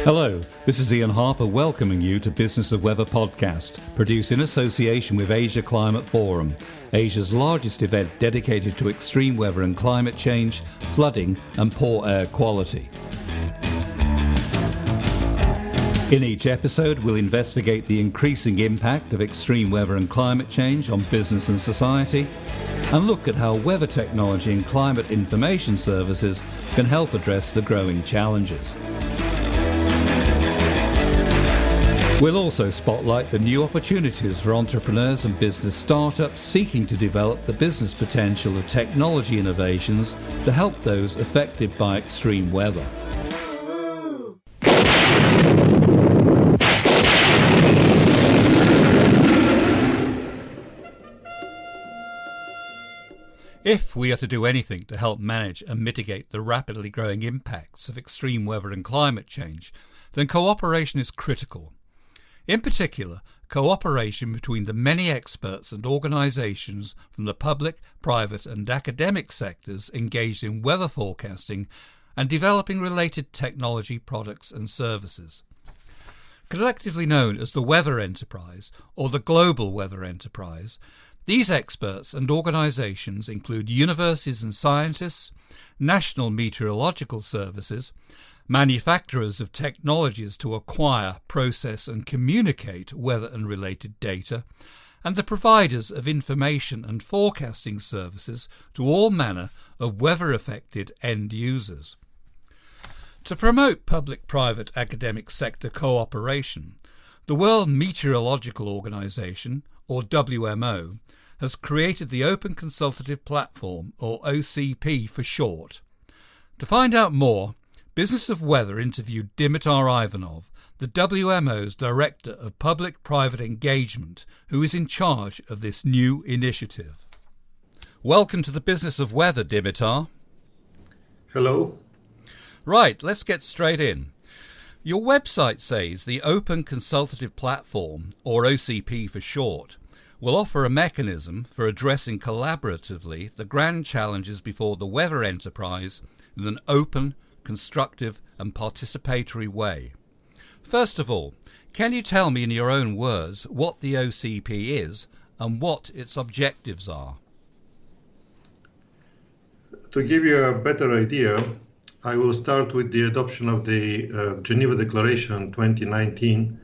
Hello, this is Ian Harper welcoming you to Business of Weather podcast, produced in association with Asia Climate Forum, Asia's largest event dedicated to extreme weather and climate change, flooding and poor air quality. In each episode, we'll investigate the increasing impact of extreme weather and climate change on business and society, and look at how weather technology and climate information services can help address the growing challenges. We'll also spotlight the new opportunities for entrepreneurs and business startups seeking to develop the business potential of technology innovations to help those affected by extreme weather. If we are to do anything to help manage and mitigate the rapidly growing impacts of extreme weather and climate change, then cooperation is critical. In particular, cooperation between the many experts and organisations from the public, private and academic sectors engaged in weather forecasting and developing related technology products and services. Collectively known as the Weather Enterprise or the Global Weather Enterprise, these experts and organisations include universities and scientists, national meteorological services, manufacturers of technologies to acquire, process and communicate weather and related data, and the providers of information and forecasting services to all manner of weather-affected end users. To promote public-private academic sector cooperation, the World Meteorological Organization, or WMO, has created the Open Consultative Platform, or OCP for short. To find out more, Business of Weather interviewed Dimitar Ivanov, the WMO's Director of Public-Private Engagement, who is in charge of this new initiative. Welcome to the Business of Weather, Dimitar. Hello. Right, let's get straight in. Your website says the Open Consultative Platform, or OCP for short, will offer a mechanism for addressing collaboratively the grand challenges before the weather enterprise in an open, constructive and participatory way. First of all, can you tell me in your own words what the OCP is and what its objectives are? To give you a better idea, I will start with the adoption of the Geneva Declaration 2019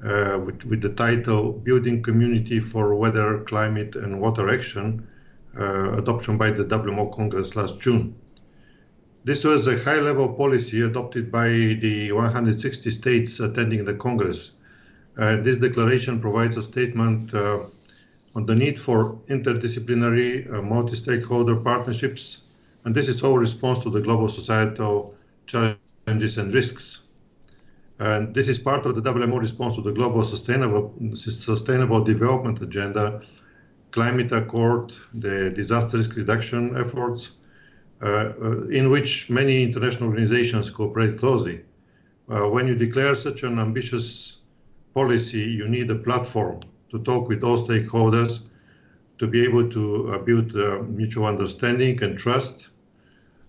with the title Building Community for Weather, Climate and Water Action, adoption by the WMO Congress last June. This was a high-level policy adopted by the 160 states attending the Congress. This declaration provides a statement on the need for interdisciplinary, multi-stakeholder partnerships, and this is our response to the global societal challenges and risks. And this is part of the WMO response to the global sustainable development agenda, climate accord, the disaster risk reduction efforts, in which many international organizations cooperate closely. When you declare such an ambitious policy, you need a platform to talk with all stakeholders, to be able to build mutual understanding and trust,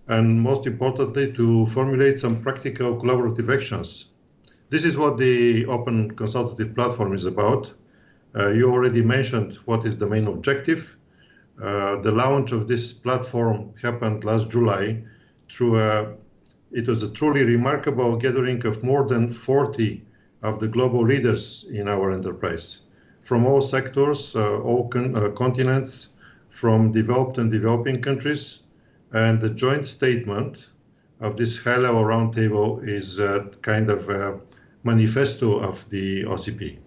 and most importantly, to formulate some practical collaborative actions. This is what the Open Consultative Platform is about. You already mentioned what is the main objective. The launch of this platform happened last July it was a truly remarkable gathering of more than 40 of the global leaders in our enterprise, from all sectors, all continents, from developed and developing countries, and the joint statement of this high-level roundtable is a kind of a manifesto of the OCP.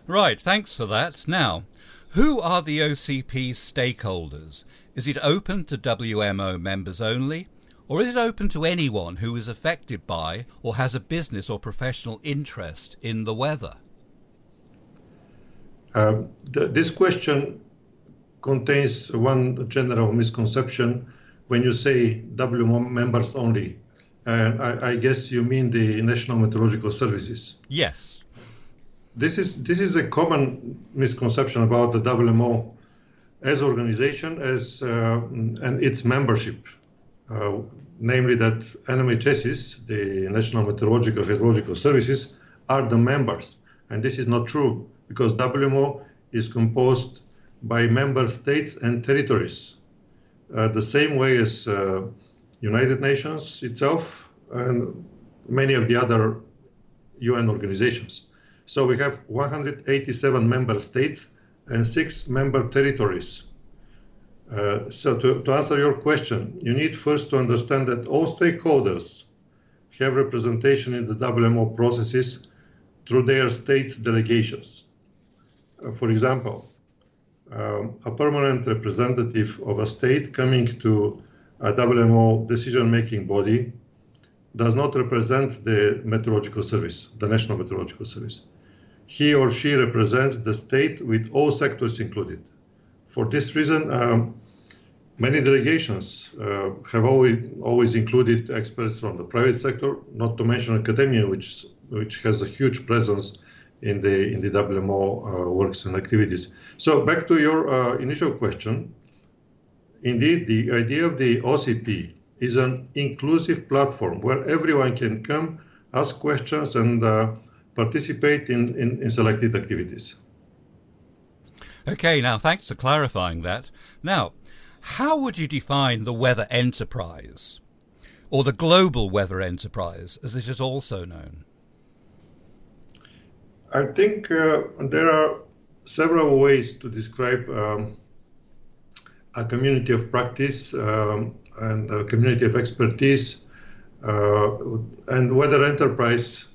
Right, thanks for that. Now, who are the OCP's stakeholders? Is it open to WMO members only, or is it open to anyone who is affected by or has a business or professional interest in the weather? This question contains one general misconception when you say WMO members only. And I guess you mean the National Meteorological Services. Yes. This is a common misconception about the WMO as organization and its membership. namely that NMHSs, the National Meteorological Hydrological Services, are the members. And this is not true, because WMO is composed by member states and territories, the same way as United Nations itself and many of the other UN organizations. So we have 187 member states and 6 member territories. So to answer your question, you need first to understand that all stakeholders have representation in the WMO processes through their states' delegations. For example, a permanent representative of a state coming to a WMO decision-making body does not represent the Meteorological Service, the National Meteorological Service. He or she represents the state with all sectors included. For this reason, many delegations have always included experts from the private sector, not to mention academia, which has a huge presence in the WMO works and activities. So back to your initial question. Indeed, the idea of the OCP is an inclusive platform where everyone can come, ask questions, and participate in selected activities. Okay, now thanks for clarifying that. Now, how would you define the weather enterprise, or the global weather enterprise, as it is also known? I think there are several ways to describe a community of practice and a community of expertise, and weather enterprise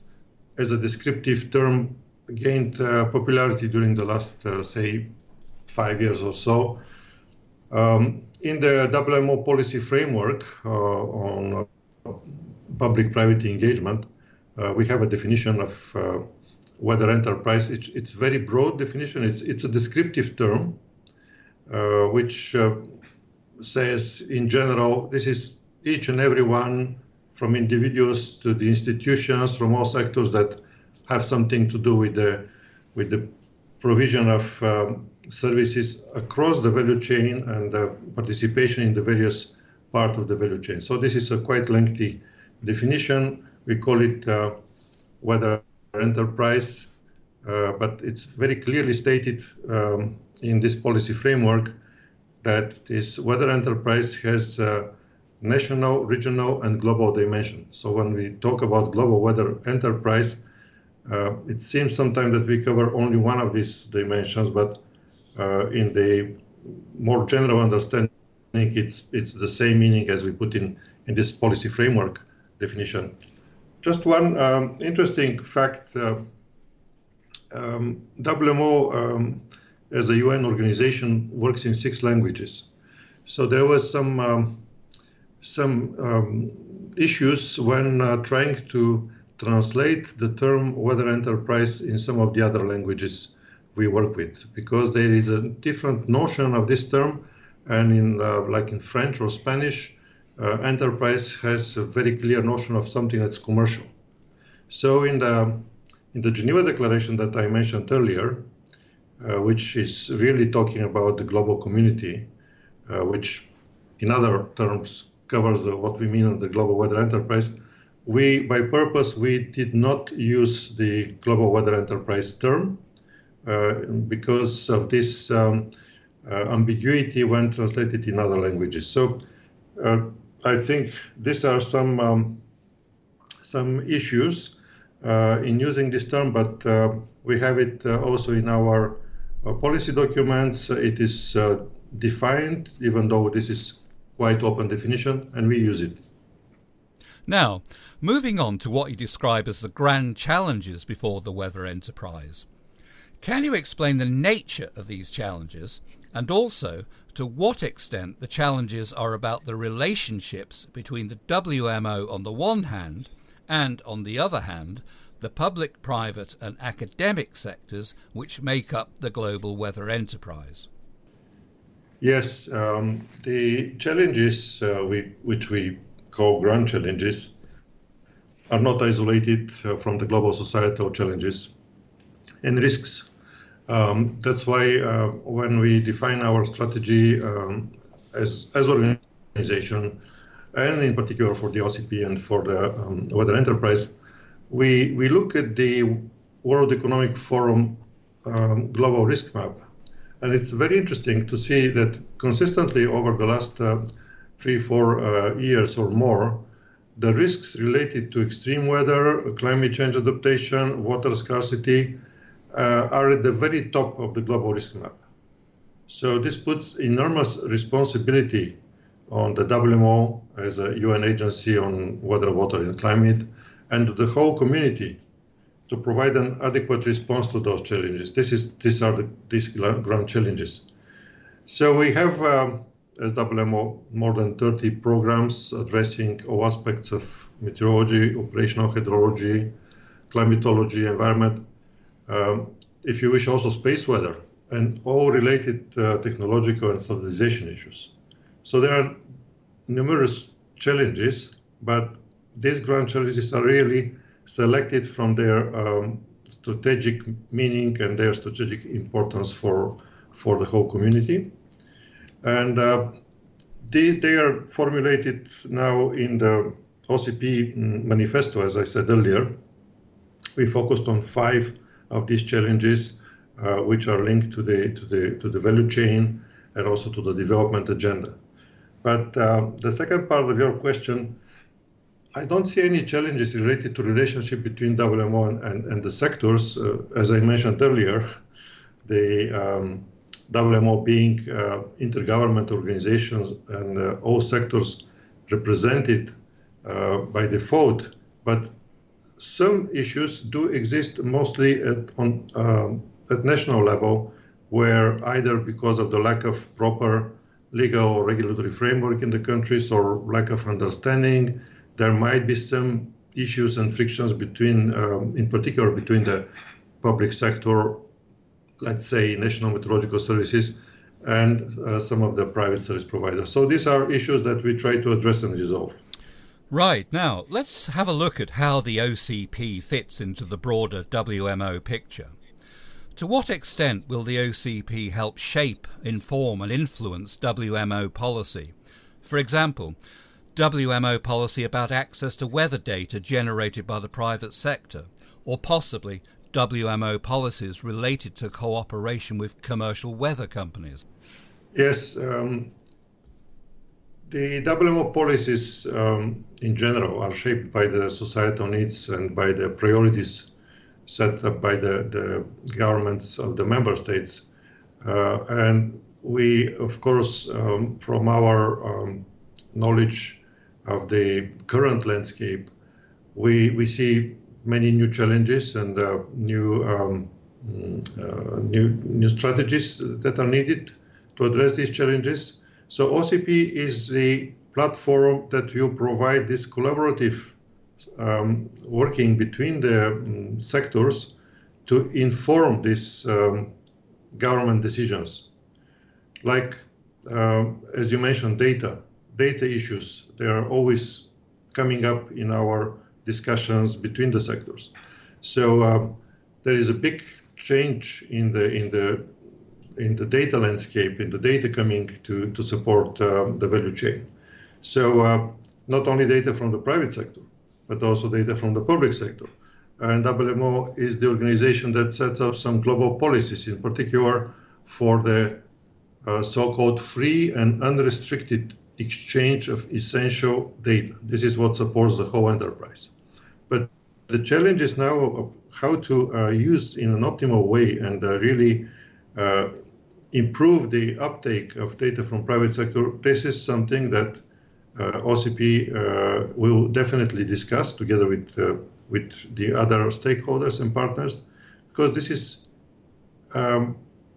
as a descriptive term gained popularity during the last, say, 5 years or so. In the WMO policy framework on public-private engagement, we have a definition of weather enterprise. It's very broad definition. It's a descriptive term, which says, in general, this is each and every one, from individuals to the institutions, from all sectors that have something to do with the provision of services across the value chain and participation in the various parts of the value chain. So this is a quite lengthy definition. We call it weather enterprise, but it's very clearly stated in this policy framework that this weather enterprise has national, regional, and global dimension. So when we talk about global weather enterprise, it seems sometimes that we cover only one of these dimensions, but in the more general understanding, it's the same meaning as we put in this policy framework definition. Just one interesting fact, WMO as a UN organization works in 6 languages. So there was some issues when trying to translate the term weather enterprise in some of the other languages we work with, because there is a different notion of this term, and in like in French or Spanish, enterprise has a very clear notion of something that's commercial. So in the Geneva Declaration that I mentioned earlier, which is really talking about the global community, which in other terms covers what we mean on the global weather enterprise, by purpose, we did not use the global weather enterprise term because of this ambiguity when translated in other languages. So I think these are some issues in using this term, but we have it also in our policy documents. It is defined, even though this is quite open definition, and we use it. Now, moving on to what you describe as the grand challenges before the weather enterprise. Can you explain the nature of these challenges, and also to what extent the challenges are about the relationships between the WMO on the one hand and, on the other hand, the public, private and academic sectors which make up the global weather enterprise? Yes, the challenges which we call grand challenges are not isolated from the global societal challenges and risks. That's why when we define our strategy as organization, and in particular for the OCP and for the weather enterprise, we look at the World Economic Forum global risk map. And it's very interesting to see that consistently over the last 3-4 years or more, the risks related to extreme weather, climate change adaptation, water scarcity are at the very top of the global risk map. So this puts enormous responsibility on the WMO as a UN agency on weather, water, and climate, and to the whole community to provide an adequate response to those challenges. These are these grand challenges. So we have, as WMO, more than 30 programs addressing all aspects of meteorology, operational hydrology, climatology, environment, if you wish, also space weather, and all related technological and standardization issues. So there are numerous challenges, but these grand challenges are really selected from their strategic meaning and their strategic importance for the whole community. And they are formulated now in the OCP manifesto, as I said earlier. We focused on 5 of these challenges, which are linked to the value chain and also to the development agenda. But the second part of your question, I don't see any challenges related to relationship between WMO and the sectors. As I mentioned earlier, the WMO being intergovernmental organizations and all sectors represented by default, but some issues do exist mostly at national level, where either because of the lack of proper legal or regulatory framework in the countries or lack of understanding, there might be some issues and frictions between, in particular, between the public sector, let's say National Meteorological Services, and some of the private service providers. So these are issues that we try to address and resolve. Right, now let's have a look at how the OCP fits into the broader WMO picture. To what extent will the OCP help shape, inform and influence WMO policy? For example, WMO policy about access to weather data generated by the private sector, or possibly WMO policies related to cooperation with commercial weather companies. Yes, the WMO policies in general are shaped by the societal needs and by the priorities set up by the governments of the member states. And we, of course, from our knowledge of the current landscape, we see many new challenges and new strategies that are needed to address these challenges. So OCP is the platform that will provide this collaborative working between the sectors to inform these government decisions. Like, as you mentioned, data issues, they are always coming up in our discussions between the sectors. So there is a big change in the data landscape, in the data coming to support the value chain. So not only data from the private sector, but also data from the public sector. And WMO is the organization that sets up some global policies, in particular for the so-called free and unrestricted exchange of essential data. This is what supports the whole enterprise. But the challenge is now how to use in an optimal way and really improve the uptake of data from private sector. This is something that OCP will definitely discuss together with the other stakeholders and partners, because this is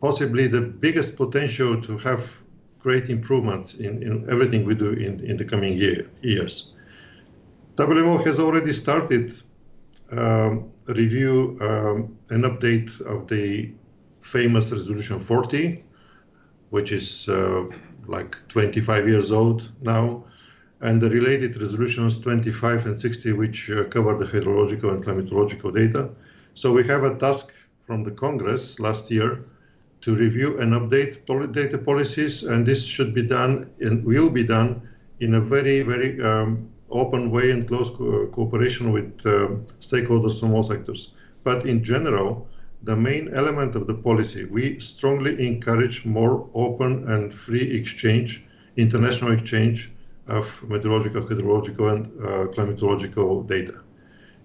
possibly the biggest potential to have great improvements in everything we do in the coming years. WMO has already started a review and update of the famous Resolution 40, which is like 25 years old now, and the related resolutions 25 and 60, which cover the hydrological and climatological data. So we have a task from the Congress last year to review and update data policies, and this should be done and will be done in a very, very open way and close cooperation with stakeholders from all sectors. But in general, the main element of the policy, we strongly encourage more open and free exchange, international exchange of meteorological, hydrological, and climatological data.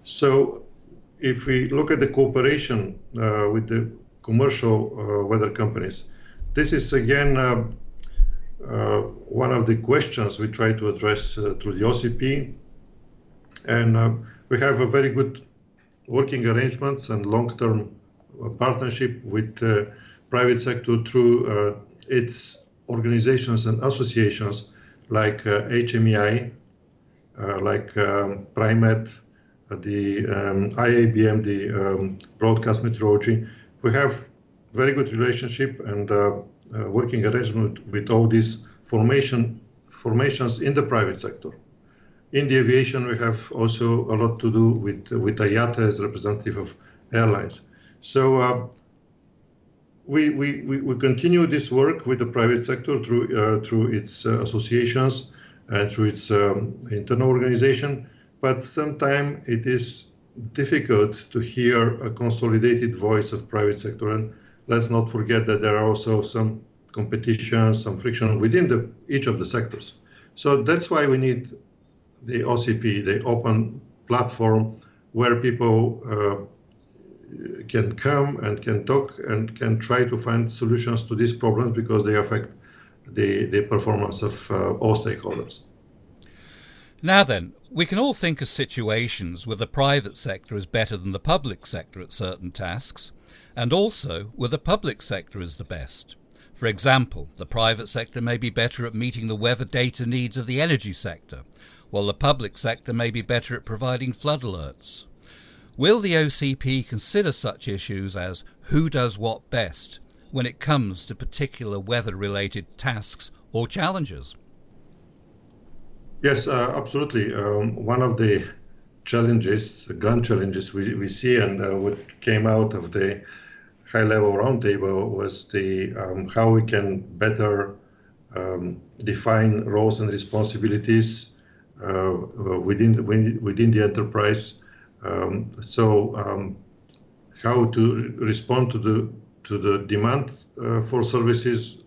So if we look at the cooperation with the commercial weather companies, this is again one of the questions we try to address through the OCP. And we have a very good working arrangements and long-term partnership with the private sector through its organizations and associations like HMEI, like PRIMET, the IABM, the Broadcast Meteorology. We have very good relationship and working arrangement with all these formations in the private sector. In the aviation, we have also a lot to do with IATA as representative of airlines. So we continue this work with the private sector through its associations and through its internal organization. But sometimes it is difficult to hear a consolidated voice of private sector. And let's not forget that there are also some competition, some friction within each of the sectors. So that's why we need the OCP, the open platform where people can come and can talk and can try to find solutions to these problems because they affect the performance of all stakeholders. Now then, we can all think of situations where the private sector is better than the public sector at certain tasks, and also where the public sector is the best. For example, the private sector may be better at meeting the weather data needs of the energy sector, while the public sector may be better at providing flood alerts. Will the OCP consider such issues as who does what best when it comes to particular weather-related tasks or challenges? Yes, absolutely. One of the challenges, grand challenges we see, and what came out of the high-level roundtable was the how we can better define roles and responsibilities within the enterprise. How to respond to the demand for services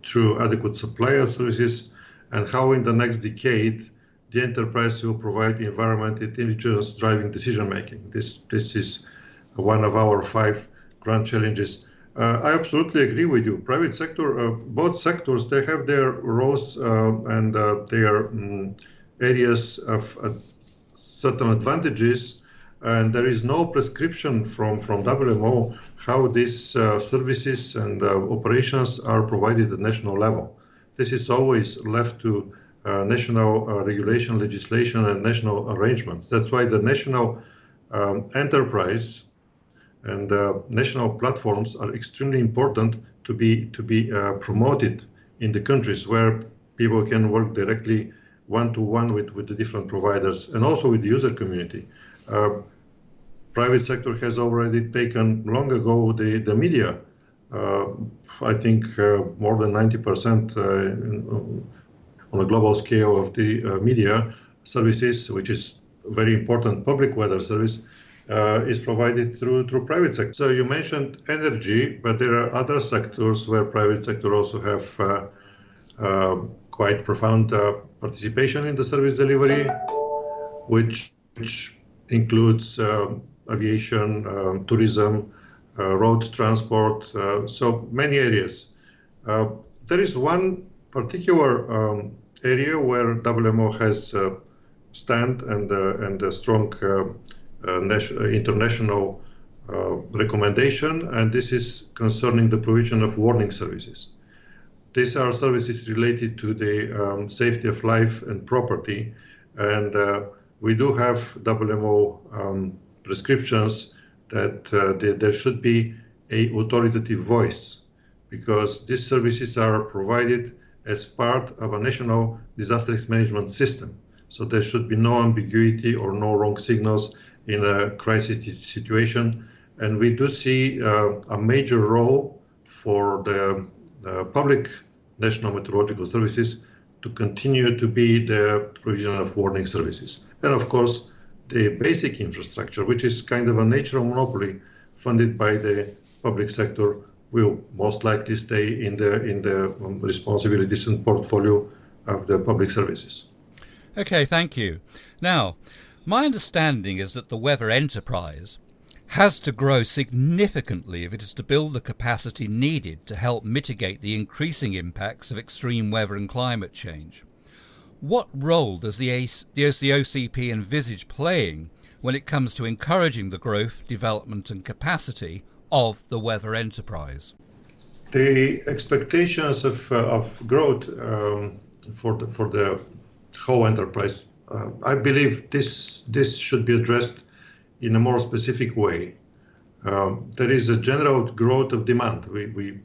through adequate supply of services, and how in the next decade the enterprise will provide the environment intelligence driving decision making. This is one of our 5 grand challenges. I absolutely agree with you. Private sector, both sectors, they have their roles and their areas of certain advantages, and there is no prescription from WMO how these services and operations are provided at national level. This is always left to national regulation, legislation, and national arrangements. That's why the national enterprise and national platforms are extremely important to be promoted in the countries where people can work directly one-to-one with the different providers and also with the user community. Private sector has already taken long ago the media. I think more than 90% on a global scale of the media services, which is a very important public weather service, is provided through private sector. So you mentioned energy, but there are other sectors where private sector also have quite profound participation in the service delivery, which includes aviation, tourism, road transport, so many areas. There is one particular area where WMO has stand and a strong international recommendation, and this is concerning the provision of warning services. These are services related to the safety of life and property, and we do have WMO prescriptions that there should be a authoritative voice, because these services are provided as part of a national disaster risk management system. So there should be no ambiguity or no wrong signals in a crisis situation. And we do see a major role for the public national meteorological services to continue to be the provision of warning services. And of course, the basic infrastructure, which is kind of a natural monopoly funded by the public sector, will most likely stay in the responsibilities and portfolio of the public services. Okay, thank you. Now, my understanding is that the weather enterprise has to grow significantly if it is to build the capacity needed to help mitigate the increasing impacts of extreme weather and climate change. What role does the OCP envisage playing when it comes to encouraging the growth, development and capacity of the weather enterprise? The expectations of growth for the whole enterprise, I believe this should be addressed in a more specific way. There is a general growth of demand. We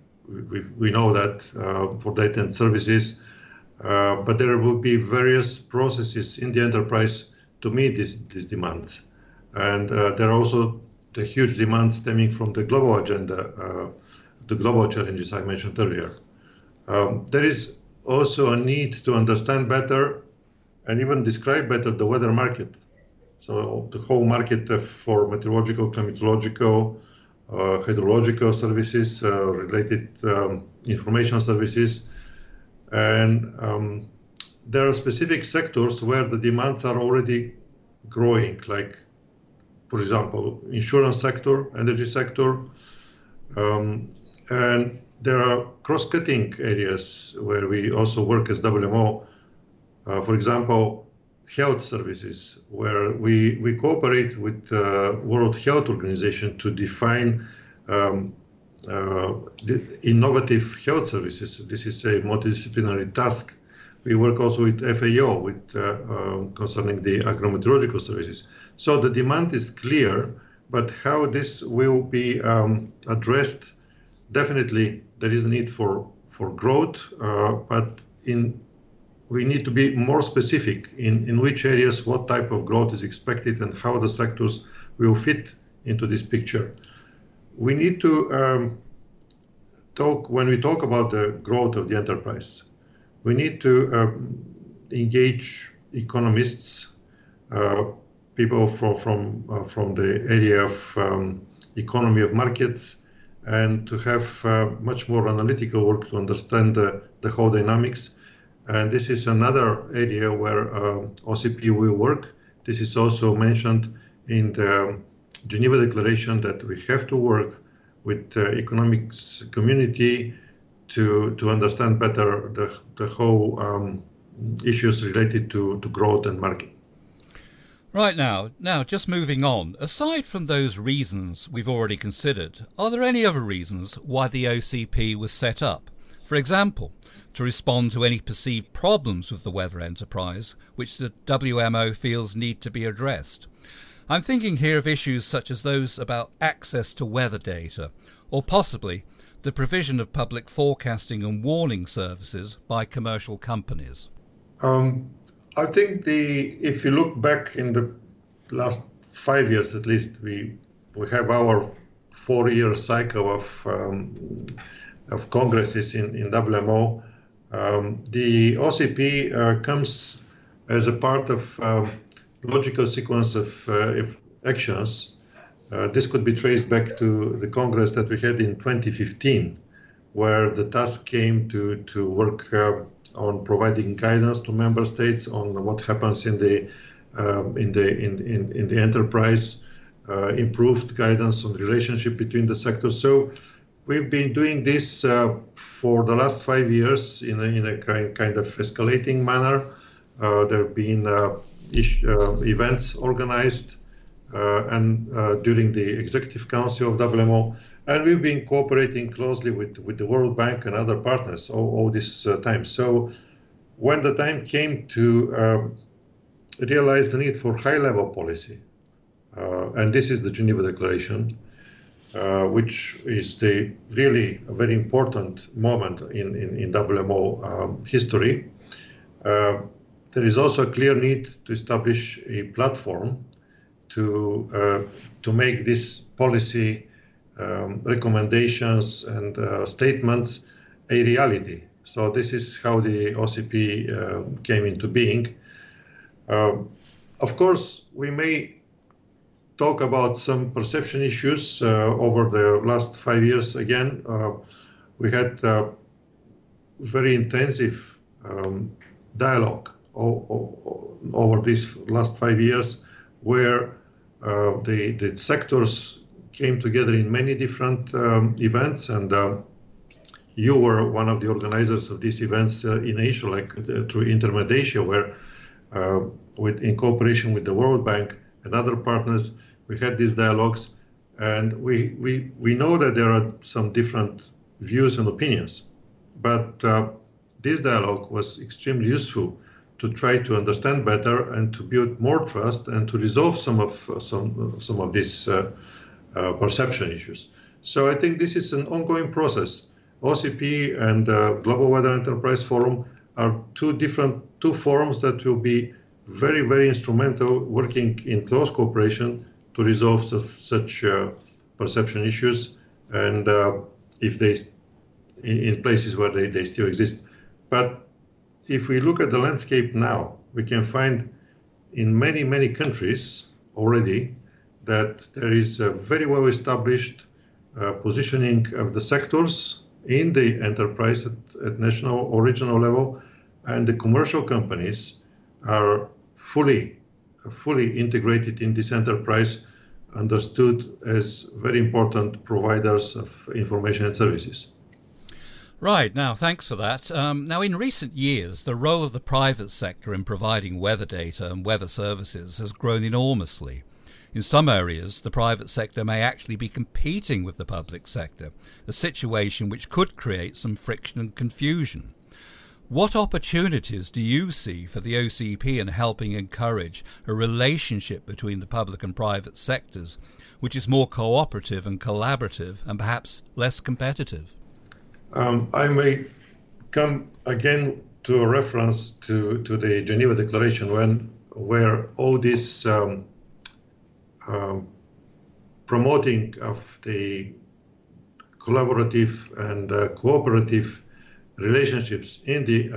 know that for data and services, but there will be various processes in the enterprise to meet these demands. And there are also the huge demands stemming from the global agenda, the global challenges I mentioned earlier. There is also a need to understand better and even describe better the weather market. So the whole market for meteorological, climatological, hydrological services, related information services. And there are specific sectors where the demands are already growing, like, for example, insurance sector, energy sector. And there are cross-cutting areas where we also work as WMO. For example, health services, where we cooperate with the World Health Organization to define the innovative health services. This is a multidisciplinary task. We work also with FAO concerning the agrometeorological services. So the demand is clear, but how this will be addressed, definitely there is a need for growth, but we need to be more specific in which areas, what type of growth is expected, and how the sectors will fit into this picture. We need to when we talk about the growth of the enterprise, we need to engage economists, people from the area of economy of markets, and to have much more analytical work to understand the whole dynamics. And this is another area where OCP will work. This is also mentioned in the Geneva Declaration, that we have to work with the economics community to understand better the whole issues related to growth and market. Right, now, just moving on, aside from those reasons we've already considered, are there any other reasons why the OCP was set up? For example, to respond to any perceived problems with the weather enterprise, which the WMO feels need to be addressed. I'm thinking here of issues such as those about access to weather data, or possibly the provision of public forecasting and warning services by commercial companies. I think if you look back in the last 5 years at least, we have our 4-year cycle of congresses in WMO. The OCP comes as a part of logical sequence of actions. This could be traced back to the Congress that we had in 2015, where the task came to work on providing guidance to member states on what happens in the enterprise, improved guidance on the relationship between the sectors. So we've been doing this for the last 5 years in a kind of escalating manner. There have been events organized and during the Executive Council of WMO, and we've been cooperating closely with the World Bank and other partners all this time. So when the time came to realize the need for high-level policy, and this is the Geneva Declaration, which is really a very important moment in WMO history. There is also a clear need to establish a platform to make this policy recommendations and statements a reality. So this is how the OCP came into being. Of course, we may talk about some perception issues over the last 5 years. Again, we had very intensive dialogue over these last 5 years, where the sectors came together in many different events, and you were one of the organizers of these events in Asia, like through Intermed Asia, where in cooperation with the World Bank and other partners, we had these dialogues, and we know that there are some different views and opinions, but this dialogue was extremely useful to try to understand better and to build more trust and to resolve some of these perception issues. So I think this is an ongoing process. OCP and Global Weather Enterprise Forum are two forums that will be very, very instrumental, working in close cooperation to resolve such perception issues, and if they in places where they still exist. But if we look at the landscape now, we can find in many, many countries already that there is a very well established positioning of the sectors in the enterprise at national or regional level, and the commercial companies are fully integrated in this enterprise, understood as very important providers of information and services. Right, now thanks for that. Now in recent years, the role of the private sector in providing weather data and weather services has grown enormously. In some areas, the private sector may actually be competing with the public sector, a situation which could create some friction and confusion. What opportunities do you see for the OCP in helping encourage a relationship between the public and private sectors, which is more cooperative and collaborative and perhaps less competitive? I may come again to a reference to the Geneva Declaration, where all this promoting of the collaborative and cooperative relationships in the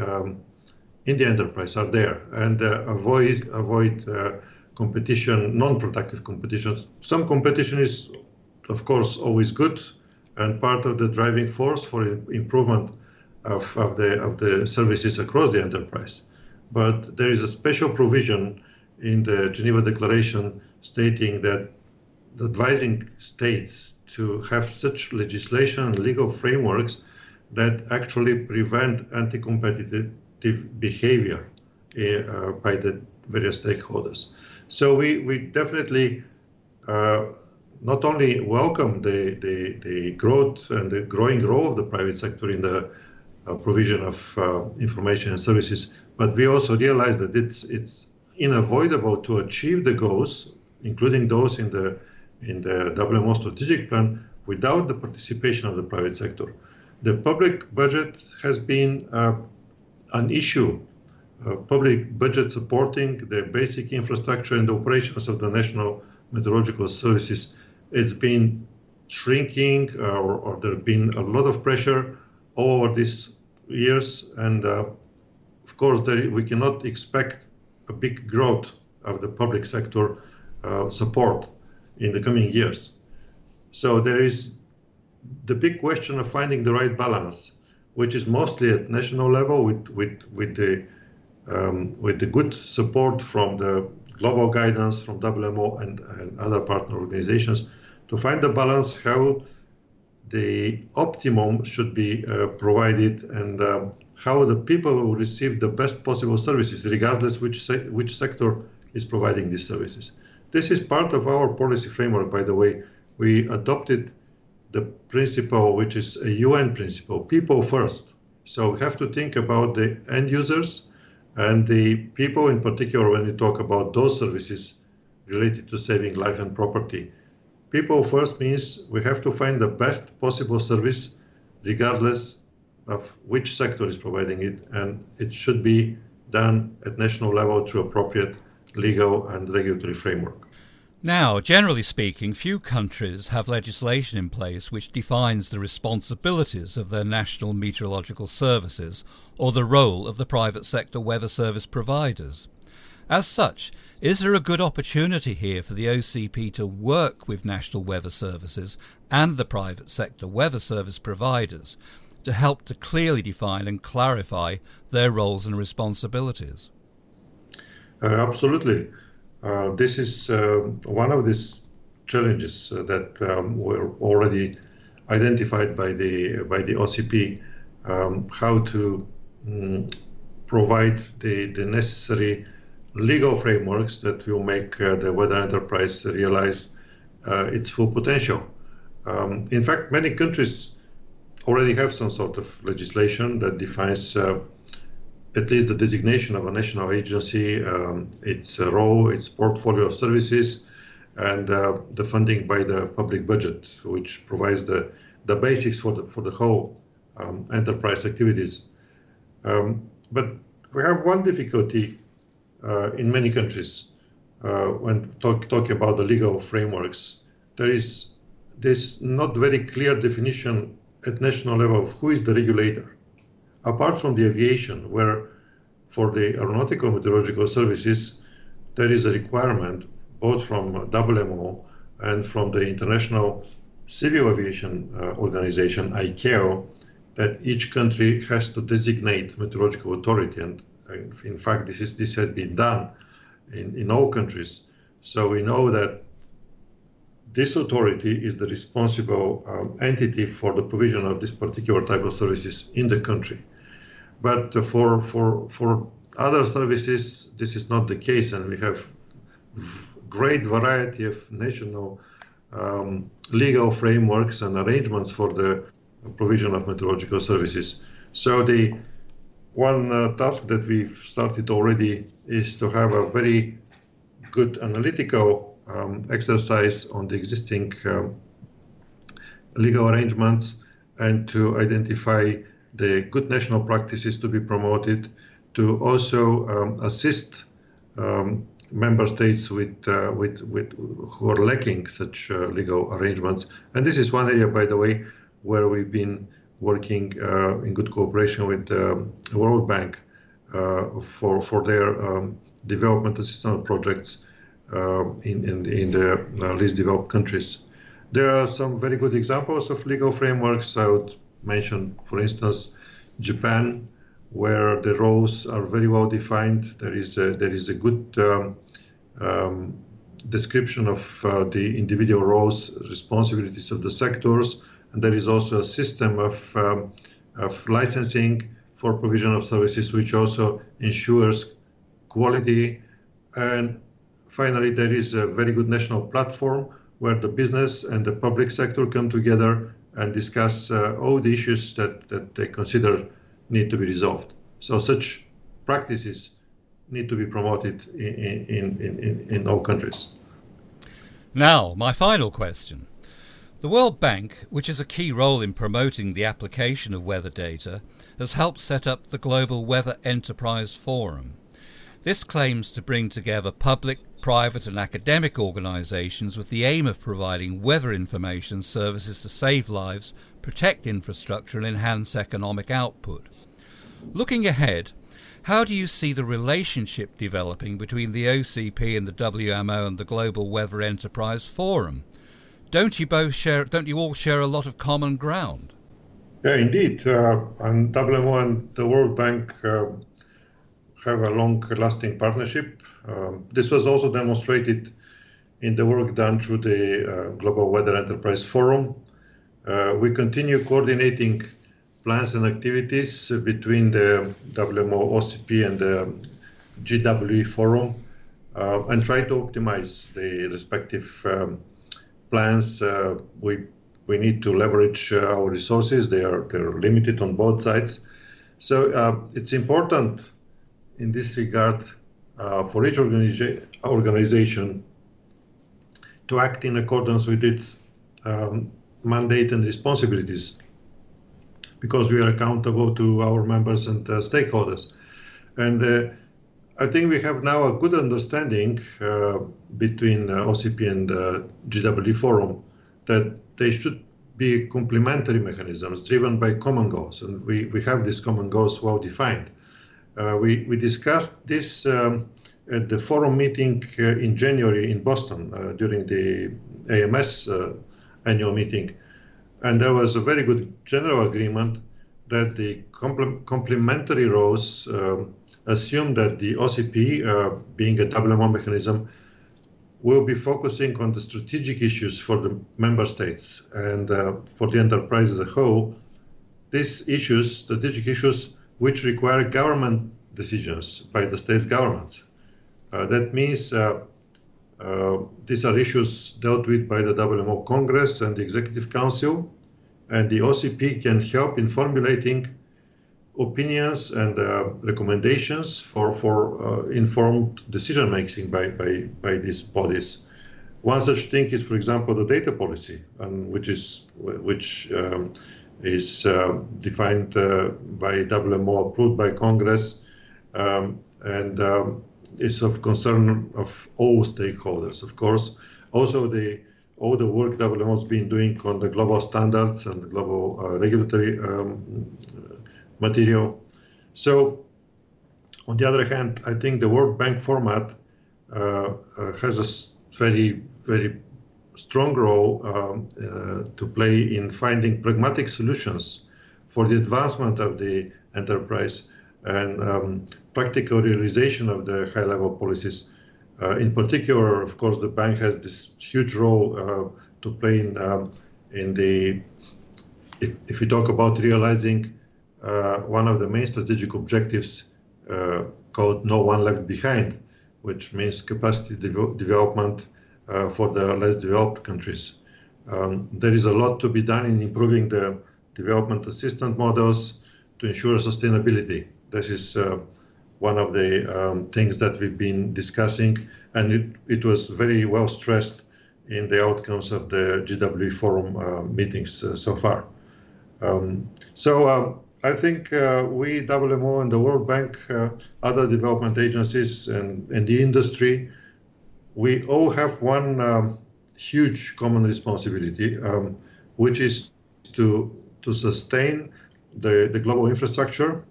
enterprise are there, and avoid competition, non-productive competitions. Some competition is, of course, always good and part of the driving force for improvement of the services across the enterprise. But there is a special provision in the Geneva Declaration stating that advising states to have such legislation and legal frameworks that actually prevent anti-competitive behavior by the various stakeholders. So we definitely not only welcome the growth and the growing role of the private sector in the provision of information and services, but we also realize that it's unavoidable to achieve the goals, including those in the WMO strategic plan, without the participation of the private sector. The public budget has been an issue. Public budget supporting the basic infrastructure and the operations of the national meteorological services, it's been shrinking, or there have been a lot of pressure all over these years, and of course we cannot expect a big growth of the public sector support in the coming years. So there is the big question of finding the right balance, which is mostly at national level with the good support from the global guidance from WMO and other partner organizations, to find the balance how the optimum should be provided, and how the people will receive the best possible services, regardless which sector is providing these services. This is part of our policy framework, by the way. We adopted the principle, which is a UN principle, people first. So we have to think about the end users and the people in particular when we talk about those services related to saving life and property. People first means we have to find the best possible service regardless of which sector is providing it, and it should be done at national level through appropriate legal and regulatory framework. Now, generally speaking, few countries have legislation in place which defines the responsibilities of their national meteorological services or the role of the private sector weather service providers. As such, is there a good opportunity here for the OCP to work with national weather services and the private sector weather service providers to help to clearly define and clarify their roles and responsibilities? Absolutely. This is one of these challenges that were already identified by the OCP, how to provide the necessary legal frameworks that will make the weather enterprise realize its full potential. In fact, many countries already have some sort of legislation that defines at least the designation of a national agency, its role, its portfolio of services, and the funding by the public budget, which provides the basics for the whole enterprise activities. But we have one difficulty in many countries when talking about the legal frameworks. There is this not very clear definition at national level of who is the regulator. Apart from the aviation, where for the aeronautical meteorological services, there is a requirement both from WMO and from the International Civil Aviation Organization, ICAO, that each country has to designate meteorological authority. And in fact, this has been done in all countries. So we know that this authority is the responsible entity for the provision of this particular type of services in the country. But for other services, this is not the case, and we have great variety of national legal frameworks and arrangements for the provision of meteorological services. So the one task that we've started already is to have a very good analytical exercise on the existing legal arrangements and to identify the good national practices to be promoted, to also assist member states with who are lacking such legal arrangements. And this is one area, by the way, where we've been working in good cooperation with the World Bank for their development assistance projects in the least developed countries. There are some very good examples of legal frameworks. I would mention, for instance, Japan, where the roles are very well defined. There is a good description of the individual roles, responsibilities of the sectors, and there is also a system of licensing for provision of services, which also ensures quality. And finally, there is a very good national platform where the business and the public sector come together and discuss all the issues that they consider need to be resolved. So such practices need to be promoted in all countries. Now, my final question. The World Bank, which has a key role in promoting the application of weather data, has helped set up the Global Weather Enterprise Forum. This claims to bring together public, private and academic organisations with the aim of providing weather information services to save lives, protect infrastructure and enhance economic output. Looking ahead, how do you see the relationship developing between the OCP and the WMO and the Global Weather Enterprise Forum? Don't you all share a lot of common ground? Yeah, indeed. And WMO and the World Bank have a long-lasting partnership. This was also demonstrated in the work done through the Global Weather Enterprise Forum. We continue coordinating plans and activities between the WMO, OCP and the GWE Forum and try to optimize the respective plans. We need to leverage our resources. They're limited on both sides. So it's important in this regard for each organization to act in accordance with its mandate and responsibilities, because we are accountable to our members and stakeholders. And I think we have now a good understanding between OCP and GW Forum that they should be complementary mechanisms driven by common goals, and we have these common goals well defined. We discussed this at the forum meeting in January in Boston during the AMS annual meeting, and there was a very good general agreement that the complementary roles assume that the OCP, being a WMO mechanism, will be focusing on the strategic issues for the member states and for the enterprise as a whole. These issues, strategic issues, which require government decisions by the states' governments. That means these are issues dealt with by the WMO Congress and the Executive Council, and the OCP can help in formulating opinions and recommendations for informed decision making by these bodies. One such thing is, for example, the data policy, which is defined by WMO, approved by Congress, and is of concern of all stakeholders, of course. Also, all the work WMO has been doing on the global standards and the global regulatory material. So, on the other hand, I think the World Bank format has a very, very strong role to play in finding pragmatic solutions for the advancement of the enterprise and practical realization of the high-level policies. In particular, of course, the bank has this huge role to play in the, if we talk about realizing one of the main strategic objectives called No One Left Behind, which means capacity development for the less developed countries. There is a lot to be done in improving the development assistance models to ensure sustainability. This is one of the things that we've been discussing, and it was very well stressed in the outcomes of the GW Forum meetings so far. I think we, WMO and the World Bank, other development agencies and the industry, we all have one huge common responsibility, which is to sustain the global infrastructure,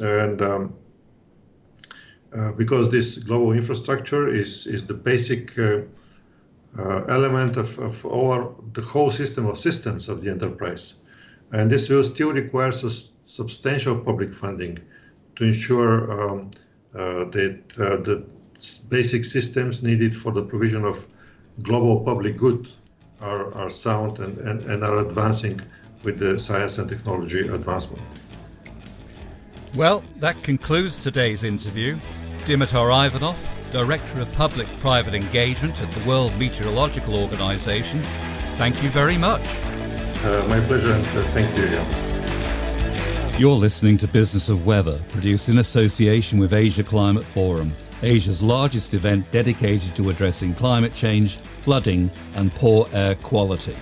and because this global infrastructure is the basic element of the whole system of systems of the enterprise. And this will still require substantial public funding to ensure that the basic systems needed for the provision of global public good are sound and are advancing with the science and technology advancement. Well, that concludes today's interview. Dimitar Ivanov, Director of Public-Private Engagement at the World Meteorological Organization, thank you very much. My pleasure, and thank you. You're listening to Business of Weather, produced in association with Asia Climate Forum, Asia's largest event dedicated to addressing climate change, flooding and poor air quality.